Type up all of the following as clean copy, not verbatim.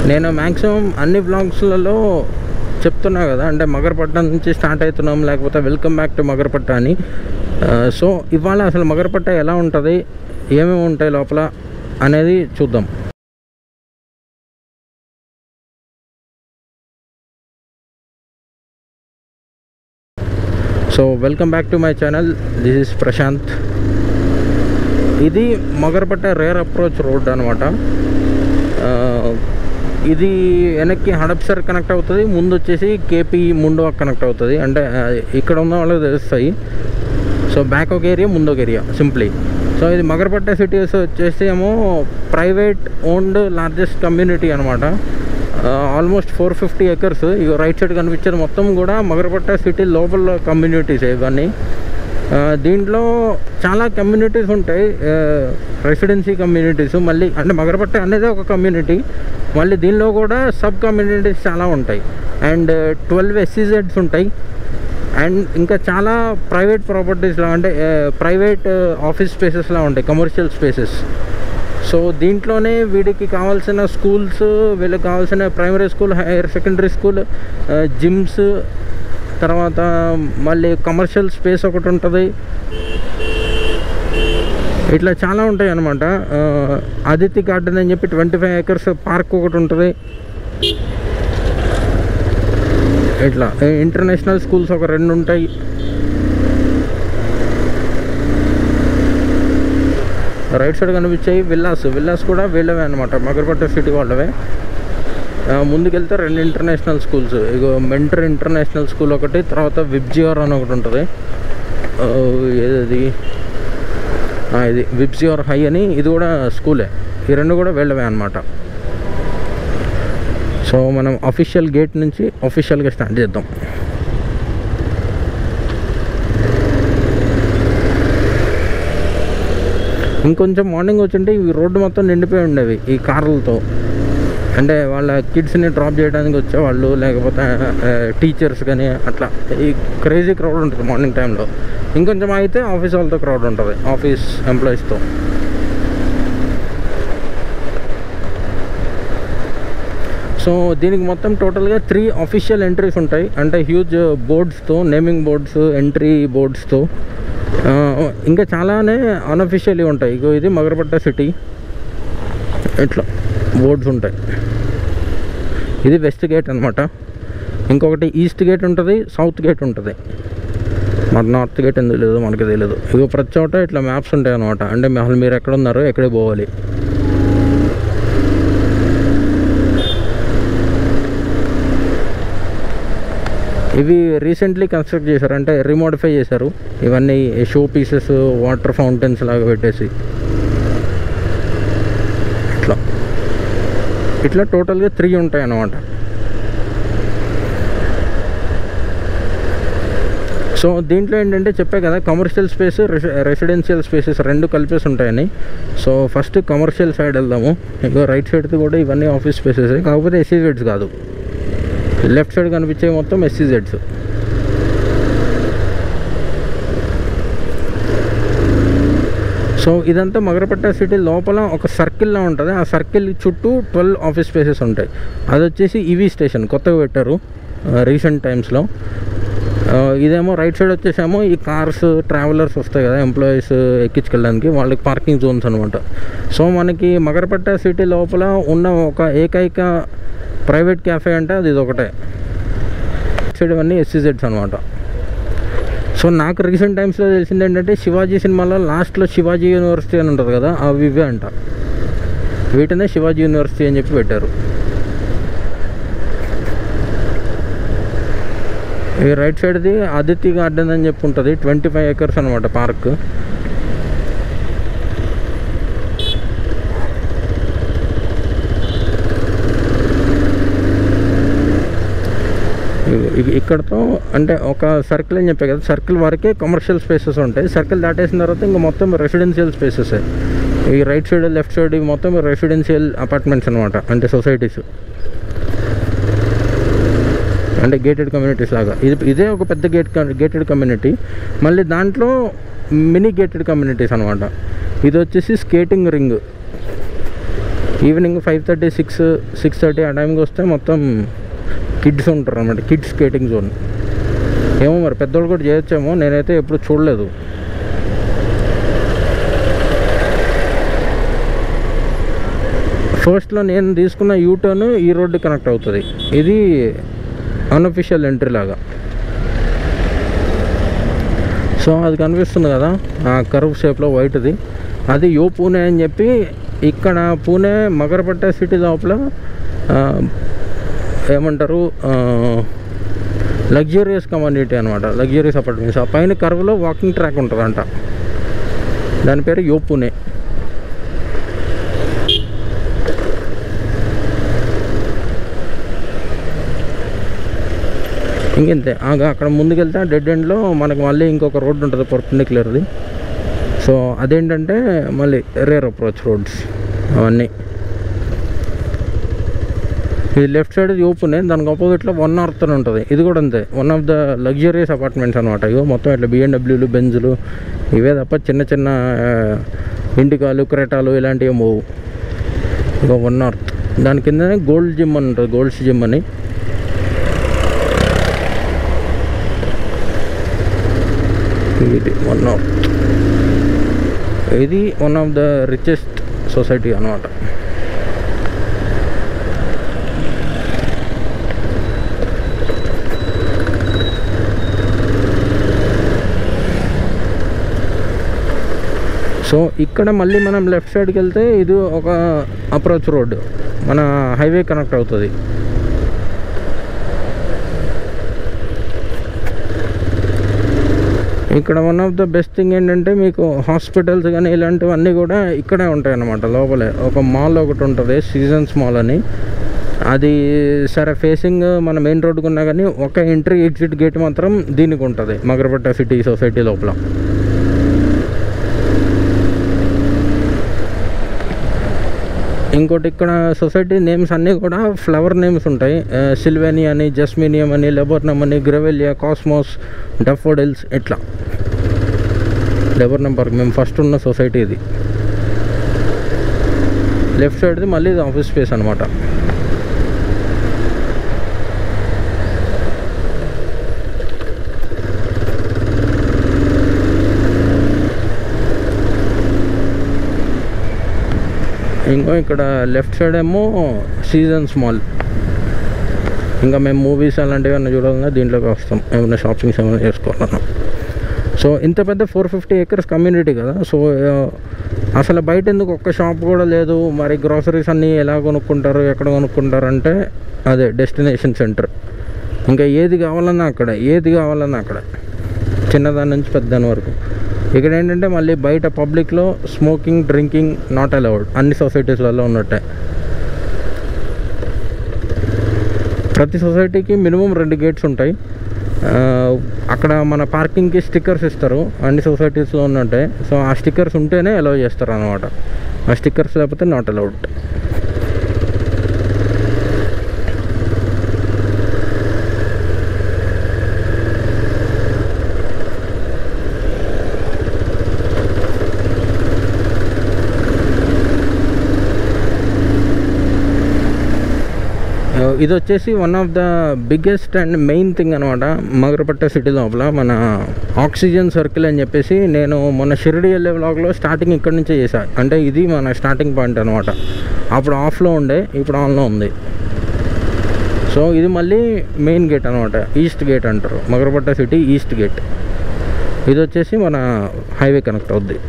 నేను మ్యాక్సిమం అన్ని బ్లాగ్స్లలో చెప్తున్నా కదా, అంటే మగరపట్నం నుంచి స్టార్ట్ అవుతున్నాం, లేకపోతే వెల్కమ్ బ్యాక్ టు మగరపట్ట అని. సో ఇవాళ అసలు మగరపట్ట ఎలా ఉంటుంది, ఏమేమి ఉంటాయి లోపల అనేది చూద్దాం. So welcome back to my channel, this is Prashanth. ఇది మగరపట్ట రేర్ అప్రోచ్ రోడ్ అనమాట. ఇది వెనక్కి హడప్సర్ కనెక్ట్ అవుతుంది, ముందు వచ్చేసి కేపీ ముండోవా కనెక్ట్ అవుతుంది. అంటే ఇక్కడ ఉన్న వాళ్ళకి తెలుస్తాయి. సో బ్యాక్ ఒక ఏరియా, ముందు ఒక ఏరియా సింప్లీ. సో ఇది మగరపట్ట సిటీస్ వచ్చేసి ఏమో ప్రైవేట్ ఓన్డ్ లార్జెస్ట్ కమ్యూనిటీ అనమాట. Almost 450 acres. ఇక రైట్ సైడ్ కనిపించేది మొత్తం కూడా మగరపట్ట సిటీ లోపల కమ్యూనిటీస్ ఇవన్నీ. దీంట్లో చాలా కమ్యూనిటీస్ ఉంటాయి, రెసిడెన్సీ కమ్యూనిటీస్. మళ్ళీ అంటే మగరపట్ట అనేది ఒక కమ్యూనిటీ, మళ్ళీ దీనిలో కూడా సబ్ కమ్యూనిటీస్ చాలా ఉంటాయి. అండ్ 12 SEZs ఉంటాయి. అండ్ ఇంకా చాలా ప్రైవేట్ ప్రాపర్టీస్లా, అంటే ప్రైవేట్ ఆఫీస్ స్పేసెస్లా ఉంటాయి, కమర్షియల్ స్పేసెస్. సో దీంట్లోనే వీడికి కావాల్సిన స్కూల్స్, వీళ్ళకి కావాల్సిన primary school, higher secondary school, gyms, తర్వాత మళ్ళీ కమర్షియల్ స్పేస్ ఒకటి ఉంటుంది. ఇట్లా చాలా ఉంటాయి అన్నమాట. ఆదిత్య గార్డెన్ అని చెప్పి 25 acres పార్క్ ఒకటి ఉంటుంది. ఇట్లా ఇంటర్నేషనల్ స్కూల్స్ ఒక 2 ఉంటాయి. రైట్ సైడ్ కనిపించాయి విల్లాస్ కూడా వీళ్ళవే అనమాట, మగరపట్ట సిటీ వాళ్ళవే. ముందుకెళ్తే 2 ఇంటర్నేషనల్ స్కూల్స్, ఇగో మెంటర్ ఇంటర్నేషనల్ స్కూల్ ఒకటి, తర్వాత విబ్జిఆర్ అని ఒకటి ఉంటుంది. ఏది ఇది విబ్జిఆర్ హై అని, ఇది కూడా స్కూలే. ఈ 2 కూడా వీళ్ళవే అనమాట. సో మనం అఫీషియల్ గేట్ నుంచి అఫీషియల్గా స్టార్ట్ చేద్దాం. ఇంకొంచెం మార్నింగ్ వచ్చింటే ఈ రోడ్డు మొత్తం నిండిపోయి ఉండేవి ఈ కార్లతో. అంటే వాళ్ళ కిడ్స్ని డ్రాప్ చేయడానికి వచ్చేవాళ్ళు, లేకపోతే టీచర్స్ కానీ అట్లా. ఈ క్రేజీ క్రౌడ్ ఉంటుంది మార్నింగ్ టైంలో. ఇంకొంచెం అయితే ఆఫీస్ వాళ్ళతో క్రౌడ్ ఉంటుంది, ఆఫీస్ ఎంప్లాయీస్తో. సో దీనికి మొత్తం టోటల్గా 3 అఫీషియల్ ఎంట్రీస్ ఉంటాయి, అంటే హ్యూజ్ బోర్డ్స్తో, నేమింగ్ బోర్డ్స్, ఎంట్రీ బోర్డ్స్తో. ఇంకా చాలానే అన్అఫీషియల్లీ ఉంటాయి. ఇగో ఇది మగరపట్ట సిటీ, ఇట్లా బోర్డ్స్ ఉంటాయి. ఇది వెస్ట్ గేట్ అనమాట. ఇంకొకటి ఈస్ట్ గేట్ ఉంటుంది, సౌత్ గేట్ ఉంటుంది. మరి నార్త్ గేట్ ఎందుకు లేదు మనకి తెలియదు. ఇగో ప్రతి చోట ఇట్లా మ్యాప్స్ ఉంటాయి అనమాట. అంటే అసలు మీరు ఎక్కడ ఉన్నారో, ఎక్కడికి పోవాలి. ఇవి రీసెంట్లీ కన్స్ట్రక్ట్ చేశారు, అంటే రీమోడిఫై చేశారు. ఇవన్నీ షో పీసెస్, వాటర్ ఫౌంటైన్స్ లాగా పెట్టేసి ఇట్లా టోటల్గా 3 ఉంటాయి అన్నమాట. సో దీంట్లో ఏంటంటే చెప్పే కదా, కమర్షియల్ స్పేస్, రెసిడెన్షియల్ స్పేసెస్ 2 కలిపేసి ఉంటాయని. సో ఫస్ట్ కమర్షియల్ సైడ్ వెళ్దాము. ఇక రైట్ సైడ్ది కూడా ఇవన్నీ ఆఫీస్ స్పేసెస్, కాకపోతే SEZs కాదు. లెఫ్ట్ సైడ్ కనిపించే మొత్తం SEZs. సో ఇదంతా మగరపట్ట సిటీ లోపల ఒక సర్కిల్లా ఉంటుంది. ఆ సర్కిల్ చుట్టూ 12 ఆఫీస్ స్పేసెస్ ఉంటాయి. అది వచ్చేసి ఈవీ స్టేషన్ కొత్తగా పెట్టారు రీసెంట్ టైమ్స్లో. ఇదేమో రైట్ సైడ్ వచ్చేసేమో ఈ కార్స్, ట్రావెలర్స్ వస్తాయి కదా, ఎంప్లాయీస్ ఎక్కించుకెళ్ళడానికి, వాళ్ళకి పార్కింగ్ జోన్స్ అనమాట. సో మనకి మగరపట్ట సిటీ లోపల ఉన్న ఒక ఏకైక ప్రైవేట్ క్యాఫే అంటే అది ఇదొకటే. సైడ్ ఇవన్నీ SEZs అనమాట. సో నాకు రీసెంట్ టైమ్స్లో తెలిసింది ఏంటంటే, శివాజీ సినిమాలో లాస్ట్లో శివాజీ యూనివర్సిటీ అని ఉంటుంది కదా, అవి ఇవే అంట. వీటినే శివాజీ యూనివర్సిటీ అని చెప్పి పెట్టారు. ఈ రైట్ సైడ్ది ఆదిత్య గార్డెన్ అని చెప్పి ఉంటుంది, 25 acres అనమాట పార్క్. ఇక్కడతో అంటే ఒక సర్కిల్ అని చెప్పే కదా, సర్కిల్ వరకే కమర్షియల్ స్పేసెస్ ఉంటాయి. సర్కిల్ దాటేసిన తర్వాత ఇంకా మొత్తం రెసిడెన్షియల్ స్పేసెస్. ఈ రైట్ సైడ్, లెఫ్ట్ సైడ్ ఇవి మొత్తం రెసిడెన్షియల్ అపార్ట్మెంట్స్ అనమాట, అంటే సొసైటీస్, అంటే గేటెడ్ కమ్యూనిటీస్ లాగా. ఇదే ఒక పెద్ద గేటెడ్ కమ్యూనిటీ. మళ్ళీ దాంట్లో మినీ గేటెడ్ కమ్యూనిటీస్ అనమాట. ఇది వచ్చేసి స్కేటింగ్ రింగ్. ఈవినింగ్ 5:30 6:30 ఆ టైంకి వస్తే మొత్తం కిడ్స్ ఉంటారు అనమాట, కిడ్స్ స్కేటింగ్ జోన్. ఏమో మరి పెద్దోళ్ళు కూడా చేయొచ్చేమో, నేనైతే ఎప్పుడు చూడలేదు. ఫస్ట్లో నేను తీసుకున్న యూటర్న్ ఈ రోడ్డు కనెక్ట్ అవుతుంది. ఇది అన్అఫిషియల్ ఎంట్రీ లాగా. సో అది కనిపిస్తుంది కదా ఆ కర్వ్ షేప్లో వైట్ది, అది యో పూణే అని చెప్పి. ఇక్కడ పూణే మగరపట్ట సిటీ లోపల ఏమంటారు లగ్జరియస్ కమ్యూనిటీ అనమాట, లగ్జరియస్ అపార్ట్మెంట్స్. ఆ పైన కర్వ్లో వాకింగ్ ట్రాక్ ఉంటుందంట, దాని పేరు యో పూణే. ఇంకెంతే. అక్కడ ముందుకెళ్తే డెడ్ ఎండ్లో మనకు మళ్ళీ ఇంకొక రోడ్డు ఉంటుంది పర్పెండిక్యులర్ది. సో అదేంటంటే మళ్ళీ రేర్ అప్రోచ్ రోడ్స్ అవన్నీ. ఇది లెఫ్ట్ సైడ్ ఓపెన్, దానికి ఆపోజిట్లో 1 North అని ఉంటుంది. ఇది కూడా అంతే, one of the luxurious apartments అనమాట. ఇగో మొత్తం ఇట్లా BMW బెంజులు ఇవే తప్ప చిన్న చిన్న ఇండికాలు క్రెటాలు ఇలాంటివి మూవ్. ఇక 1 North దాని కిందనే గోల్డ్ జిమ్ అని ఉంటుంది, గోల్డ్స్ జిమ్ అని. ఇది 1 North. ఇది one of the richest society అనమాట. సో ఇక్కడ మళ్ళీ మనం లెఫ్ట్ సైడ్కి వెళ్తే ఇది ఒక అప్రోచ్ రోడ్, మన హైవే కనెక్ట్ అవుతుంది. ఇక్కడ one of the best thing ఏంటంటే మీకు హాస్పిటల్స్ కానీ ఇలాంటివన్నీ కూడా ఇక్కడే ఉంటాయి అన్నమాట. లోపలే ఒక మాల్ ఒకటి ఉంటుంది, సీజన్స్ మాల్ అని. అది సరే ఫేసింగ్ మన మెయిన్ రోడ్డుకు ఉన్నా కానీ ఒక ఎంట్రీ ఎగ్జిట్ గేట్ మాత్రం దీనికి ఉంటుంది మగరపట్ట సిటీ సొసైటీ లోపల. ఇంకోటి ఇక్కడ సొసైటీ నేమ్స్ అన్నీ కూడా ఫ్లవర్ నేమ్స్ ఉంటాయి. సిల్వేనియా అని, జస్మినియం అని, లెబర్నమ్ అని, గ్రెవెలియా, కాస్మోస్, డఫోడిల్స్ ఇట్లా. లెబర్నమ్ పార్క్ మేము ఫస్ట్ ఉన్న సొసైటీ ఇది. లెఫ్ట్ సైడ్ది మళ్ళీ ఇది ఆఫీస్ స్పేస్ అనమాట. ఇంకో ఇక్కడ లెఫ్ట్ సైడ్ ఏమో సీజన్స్ మాల్. ఇంకా మేము మూవీస్ అలాంటివి అన్నీ చూడాలన్నా దీంట్లోకి వస్తాం, ఏమైనా షాపింగ్స్ ఏమైనా చేసుకోవాలన్నా. సో ఇంత పెద్ద 450 acres కమ్యూనిటీ కదా. సో అసలు బయట ఎందుకు ఒక్క షాప్ కూడా లేదు. మరి గ్రాసరీస్ అన్నీ ఎలా కొనుక్కుంటారు, ఎక్కడ కొనుక్కుంటారు అంటే అదే డెస్టినేషన్ సెంటర్. ఇంకా ఏది కావాలన్నా అక్కడ, చిన్నదాని నుంచి పెద్దదాని వరకు. ఇక్కడ ఏంటంటే మళ్ళీ బయట పబ్లిక్లో స్మోకింగ్, డ్రింకింగ్ నాట్ అలౌడ్, అన్ని సొసైటీస్లలో ఉన్నట్టే. ప్రతి సొసైటీకి మినిమం 2 గేట్స్ ఉంటాయి. అక్కడ మన పార్కింగ్కి స్టిక్కర్స్ ఇస్తారు, అన్ని సొసైటీస్లో ఉన్నట్టే. సో ఆ స్టిక్కర్స్ ఉంటేనే అలౌ చేస్తారు అనమాట, ఆ స్టిక్కర్స్ లేకపోతే నాట్ అలౌడ్. ఇది వచ్చేసి one of the biggest and main thing అనమాట మగరపట్ట సిటీ లోపల, మన ఆక్సిజన్ సర్కిల్ అని చెప్పేసి. నేను మొన్న షిరిడి వెళ్ళే వ్లాగ్లో స్టార్టింగ్ ఇక్కడి నుంచే చేశాను. అంటే ఇది మన స్టార్టింగ్ పాయింట్ అనమాట. అప్పుడు ఆఫ్లో ఉండే, ఇప్పుడు ఆన్లో ఉంది. సో ఇది మళ్ళీ మెయిన్ గేట్ అనమాట, ఈస్ట్ గేట్ అంటారు, మగరపట్ట సిటీ ఈస్ట్ గేట్. ఇది వచ్చేసి మన హైవే కనెక్ట్ అవుద్ది.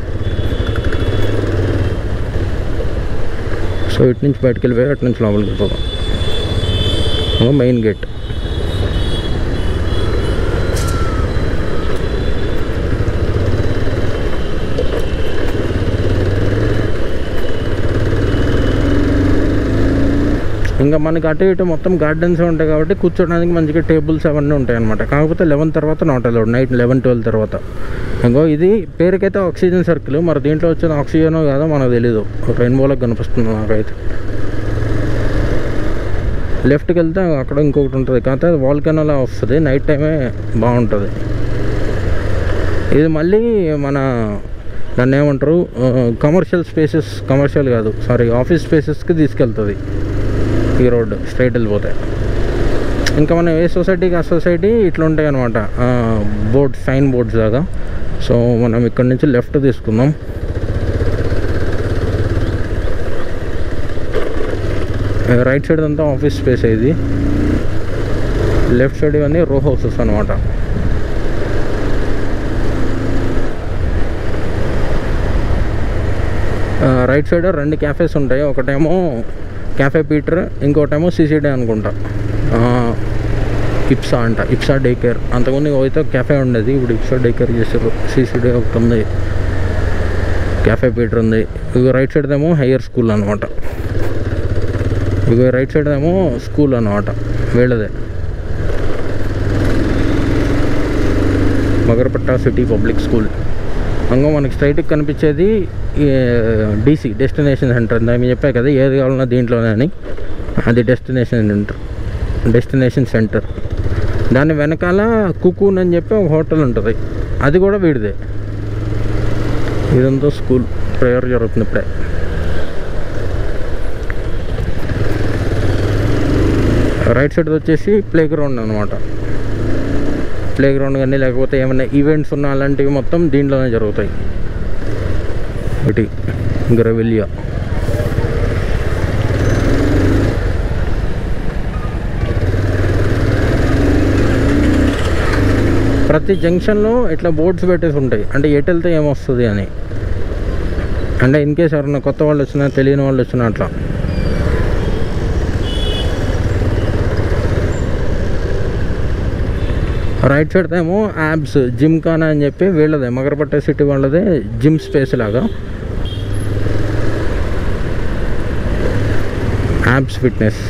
సో ఇటు నుంచి బయటకు వెళ్ళిపోయి అటు నుంచి లోపలికి వెళ్ళిపోతాం, మెయిన్ గేట్. ఇంకా మనకి అటు ఇటు మొత్తం గార్డెన్స్ ఉంటాయి కాబట్టి కూర్చోడానికి మంచిగా టేబుల్స్ అవన్నీ ఉంటాయి అనమాట. కాకపోతే 11 తర్వాత నాట్ అలౌడ్, నైట్ 11-12 తర్వాత. ఇంకో ఇది పేరుకైతే ఆక్సిజన్ సర్కిల్, మరి దీంట్లో వచ్చిన ఆక్సిజనో కాదో మనకు తెలీదు, రెయిన్బోలకు కనిపిస్తుంది నాకైతే. లెఫ్ట్కి వెళ్తే అక్కడ ఇంకొకటి ఉంటుంది, కాకపోతే అది వాల్కనోలా వస్తుంది, నైట్ టైమే బాగుంటుంది. ఇది మళ్ళీ మన దాన్ని ఏమంటారు, కమర్షియల్ స్పేసెస్, కమర్షియల్ కాదు సారీ ఆఫీస్ స్పేసెస్కి తీసుకెళ్తుంది ఈ రోడ్డు స్ట్రైట్ వెళ్ళిపోతే. ఇంకా మనం ఏ సొసైటీకి ఆ సొసైటీ ఇట్లా ఉంటాయి అనమాట, బోర్డ్స్, సైన్ బోర్డ్స్ లాగా. సో మనం ఇక్కడ నుంచి లెఫ్ట్ తీసుకుందాం. రైట్ సైడ్ అంతా ఆఫీస్ స్పేస్, ఇది లెఫ్ట్ సైడ్ ఇవన్నీ రో హౌసెస్ అనమాట. రైట్ సైడ్ 2 క్యాఫేస్ ఉంటాయి, ఒకటేమో క్యాఫే పీటర్, ఇంకోటేమో సిసిడే అనుకుంటా, ఇప్సా అంట, ఇప్సా డే కేర్. అంతకుముందు అయితే క్యాఫే ఉండేది, ఇప్పుడు ఇప్సా డే కేర్ చేసారు. సిసిడే ఒకటి ఉంది, క్యాఫే పీటర్ ఉంది. ఇక రైట్ సైడ్ ఏమో హయ్యర్ స్కూల్ అనమాట, ఇక రైట్ సైడ్ ఏమో స్కూల్ అనమాట వీళ్ళదే, మగరపట్ట సిటీ పబ్లిక్ స్కూల్. అంగో మనకి స్ట్రైట్కి కనిపించేది డీసీ, డెస్టినేషన్ సెంటర్. నేను చెప్పా కదా ఏది కావాలన్నా దీంట్లోనే అని, అది డెస్టినేషన్ సెంటర్. దాని వెనకాల కుకూన్ అని చెప్పి ఒక హోటల్ ఉంటుంది, అది కూడా వీడిదే. ఇదంతా స్కూల్, ప్రేయర్ జరుగుతుంది ఇప్పుడే. రైట్ సైడ్ వచ్చేసి ప్లే గ్రౌండ్ అనమాట. ప్లే గ్రౌండ్ కానీ లేకపోతే ఏమైనా ఈవెంట్స్ ఉన్న అలాంటివి మొత్తం దీంట్లోనే జరుగుతాయి. ఒకటి గ్రెవిలియా. ప్రతి జంక్షన్లో ఇట్లా బోర్డ్స్ పెట్టేసి ఉంటాయి, అంటే ఎటు వెళ్తే ఏమొస్తుంది అని. అంటే ఇన్ కేస్ ఎవరన్నా కొత్త వాళ్ళు వచ్చినా, తెలియని వాళ్ళు వచ్చినా అట్లా. రైట్ సైడ్ ఏమో యాబ్స్ జిమ్ ఖానా అని చెప్పి వీళ్ళదే, మగరపట్ట సిటీ వాళ్ళదే జిమ్ స్పేస్ లాగా, యాబ్స్ ఫిట్నెస్.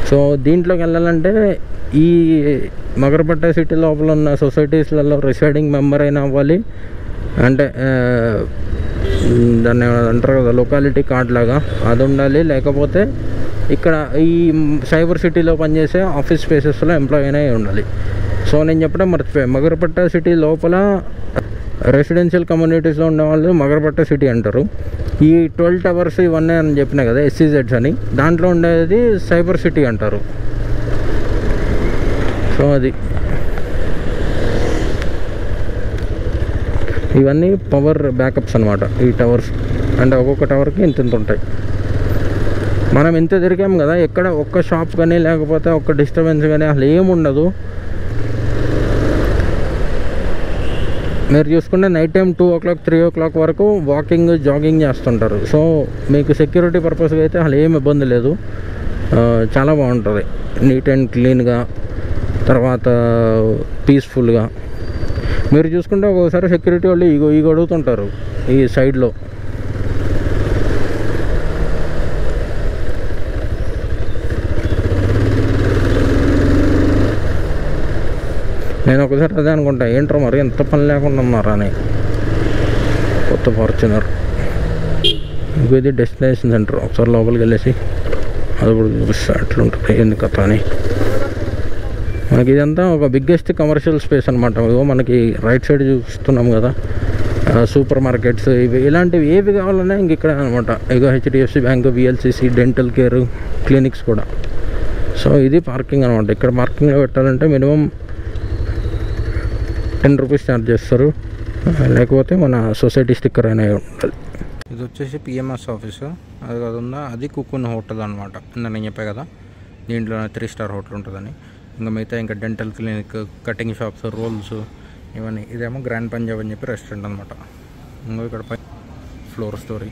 సో దీంట్లోకి వెళ్ళాలంటే ఈ మగరపట్ట సిటీ లోపల ఉన్న సొసైటీస్లలో రిసైడింగ్ మెంబర్ అయినా అవ్వాలి, అంటే దాన్ని అంటారు కదా లొకాలిటీ కార్డ్ లాగా, అది ఉండాలి. లేకపోతే ఇక్కడ ఈ సైబర్ సిటీలో పనిచేసే ఆఫీస్ స్పేసెస్లో ఎంప్లాయ్ అయినా ఉండాలి. సో నేను చెప్పడం మర్చిపోయాను, మగరపట్ట సిటీ లోపల రెసిడెన్షియల్ కమ్యూనిటీస్లో ఉండే వాళ్ళు మగరపట్ట సిటీ అంటారు. ఈ 12 టవర్స్ ఇవన్నీ అని చెప్పినా కదా SEZs అని, దాంట్లో ఉండేది సైబర్ సిటీ అంటారు. సో అది ఇవన్నీ పవర్ బ్యాకప్స్ అనమాట ఈ టవర్స్. అంటే ఒక్కొక్క టవర్కి ఇంత ఉంటాయి. మనం ఇంత తిరిగాం కదా, ఎక్కడ ఒక్క షాప్ కానీ లేకపోతే ఒక్క డిస్టర్బెన్స్ కానీ అసలు ఏముండదు. మీరు చూసుకుంటే నైట్ టైం 2 o'clock 3 o'clock వరకు వాకింగ్, జాగింగ్ చేస్తుంటారు. సో మీకు సెక్యూరిటీ పర్పస్గా అయితే అసలు ఏం ఇబ్బంది లేదు, చాలా బాగుంటుంది, నీట్ అండ్ క్లీన్గా, తర్వాత పీస్ఫుల్గా. మీరు చూసుకుంటే ఒక్కోసారి సెక్యూరిటీ వాళ్ళు ఇగో అడుగుతుంటారు ఈ సైడ్లో. నేను ఒకసారి అదే అనుకుంటా, ఏంట్రా మరి ఎంత పని లేకుండా ఉన్నారా అని. కొత్త ఫార్చునర్, ఇది డెస్టినేషన్ సెంటర్. ఒకసారి లోపలికి వెళ్ళేసి అది కూడా చూపిస్తా ఎట్లుంటుంది ఎందుకు కథ అని. మనకి ఇదంతా ఒక బిగ్గెస్ట్ కమర్షియల్ స్పేస్ అనమాట. మనకి రైట్ సైడ్ చూస్తున్నాం కదా సూపర్ మార్కెట్స్, ఇవి ఇలాంటివి ఏవి కావాలన్నా ఇంక ఇక్కడ అనమాట. ఇగో HDFC bank, VLCC, dental care, clinics కూడా. సో ఇది పార్కింగ్ అనమాట. ఇక్కడ పార్కింగ్లో పెట్టాలంటే మినిమం 10 rupees ఛార్జ్ చేస్తారు, లేకపోతే మన సొసైటీ స్టిక్కర్ అయినా ఉండాలి. ఇది వచ్చేసి PMS ఆఫీసు, అది కాకుండా అది కుకున్ హోటల్ అనమాట. నేను చెప్పా కదా దీంట్లో 3 star హోటల్ ఉంటుందని. ఇంకా మిగతా ఇంకా dental clinic, cutting shops, rolls ఇవన్నీ. ఇదేమో గ్రాండ్ పంజాబ్ అని చెప్పి రెస్టారెంట్ అనమాట. ఇంకా ఇక్కడ పై ఫ్లోర్ స్టోరీ,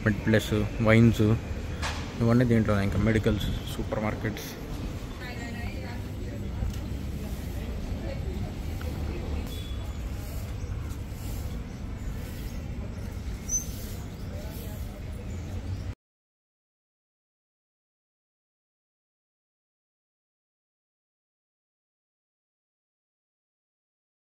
మెడ్ ప్లస్, వైన్స్ ఇవన్నీ దీంట్లో. ఇంకా మెడికల్స్, సూపర్ మార్కెట్స్.